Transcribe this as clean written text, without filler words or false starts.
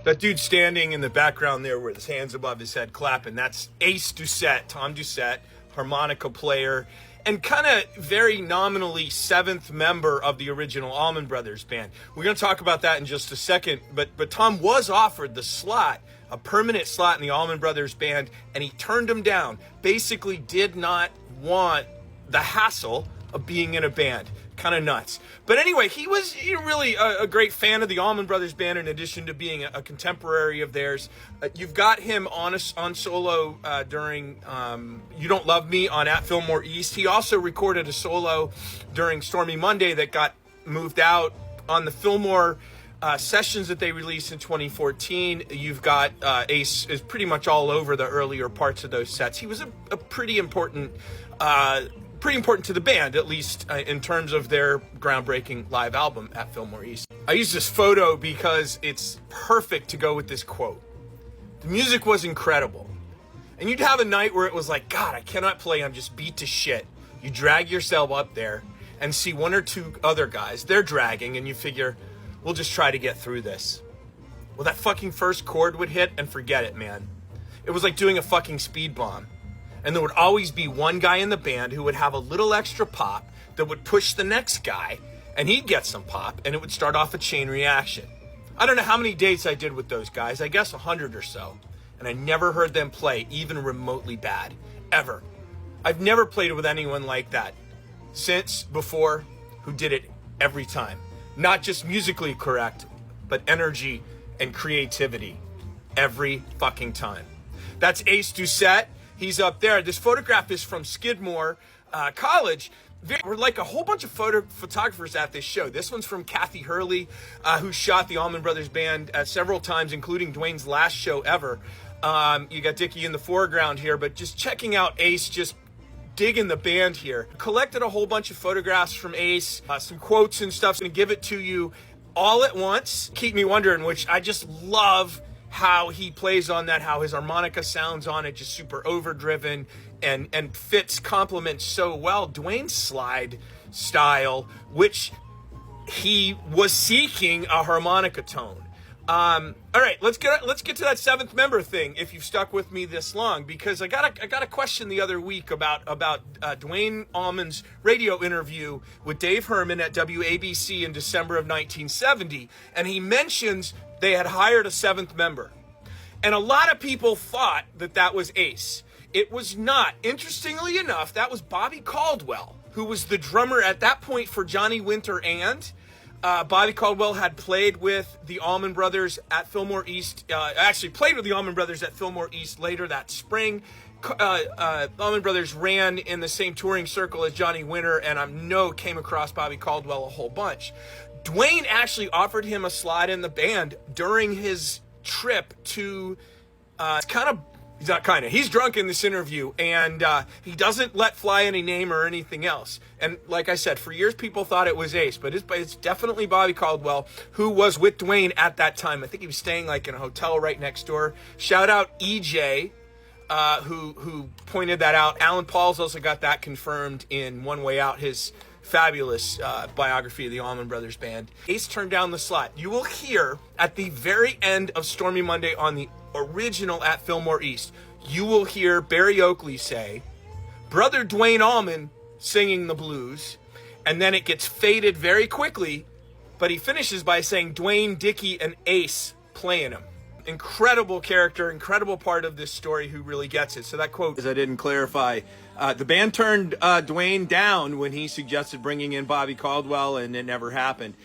That dude standing in the background there with his hands above his head clapping, that's Ace Doucette, Tom Doucette, harmonica player, and kind of very nominally seventh member of the original Allman Brothers Band. We're going to talk about that in just a second, but Tom was offered the slot, a permanent slot in the Allman Brothers Band, and he turned him down. Basically did not want the hassle of being in a band. Kind of nuts. But anyway, he was really a great fan of the Allman Brothers Band, in addition to being a contemporary of theirs. You've got him on solo during You Don't Love Me on At Fillmore East. He also recorded a solo during Stormy Monday that got moved out on the Fillmore sessions that they released in 2014. You've got Ace is pretty much all over the earlier parts of those sets. He was a pretty important to the band, at least in terms of their groundbreaking live album at Fillmore East. I use this photo because it's perfect to go with this quote. The music was incredible. And you'd have a night where it was like, God, I cannot play, I'm just beat to shit. You drag yourself up there and see one or two other guys, they're dragging, and you figure, we'll just try to get through this. Well, that fucking first chord would hit and forget it, man. It was like doing a fucking speed bomb. And there would always be one guy in the band who would have a little extra pop that would push the next guy, and he'd get some pop, and it would start off a chain reaction. I don't know how many dates I did with those guys, I guess 100 or so, and I never heard them play even remotely bad, ever. I've never played with anyone like that since, before, who did it every time. Not just musically correct, but energy and creativity every fucking time. That's Ace Doucette. He's up there. This photograph is from Skidmore College. We're like a whole bunch of photographers at this show. This one's from Kathy Hurley, who shot the Allman Brothers Band several times, including Dwayne's last show ever. You got Dickie in the foreground here, but just checking out Ace, just digging the band here. Collected a whole bunch of photographs from Ace, some quotes and stuff. Going to give it to you all at once. Keep Me Wondering, which I just love how he plays on that, how his harmonica sounds on it, just super overdriven and complements so well Dwayne's slide style, which he was seeking a harmonica tone. All right, let's get to that seventh member thing. If you've stuck with me this long, because I got a question the other week about Dwayne Allman's radio interview with Dave Herman at WABC in December of 1970, and he mentions they had hired a seventh member. And a lot of people thought that was Ace. It was not. Interestingly enough, that was Bobby Caldwell, who was the drummer at that point for Johnny Winter and Bobby Caldwell had played with the Allman Brothers at Fillmore East. Actually played with the Allman Brothers at Fillmore East later that spring. Allman Brothers ran in the same touring circle as Johnny Winter, and I came across Bobby Caldwell a whole bunch. Dwayne actually offered him a slot in the band during his trip to, he's drunk in this interview, and he doesn't let fly any name or anything else. And like I said, for years people thought it was Ace, but it's definitely Bobby Caldwell, who was with Dwayne at that time. I think he was staying like in a hotel right next door. Shout out EJ, who pointed that out. Alan Paul's also got that confirmed in One Way Out, his fabulous biography of the Allman Brothers Band. Ace turned down the slot. You will hear at the very end of Stormy Monday on the original at Fillmore East, you will hear Barry Oakley say, Brother Dwayne Allman singing the blues, and then it gets faded very quickly, but he finishes by saying Dwayne, Dickie, and Ace playing him. Incredible character, incredible part of this story who really gets it. So that quote, as I didn't clarify, the band turned Dwayne down when he suggested bringing in Bobby Caldwell, and it never happened.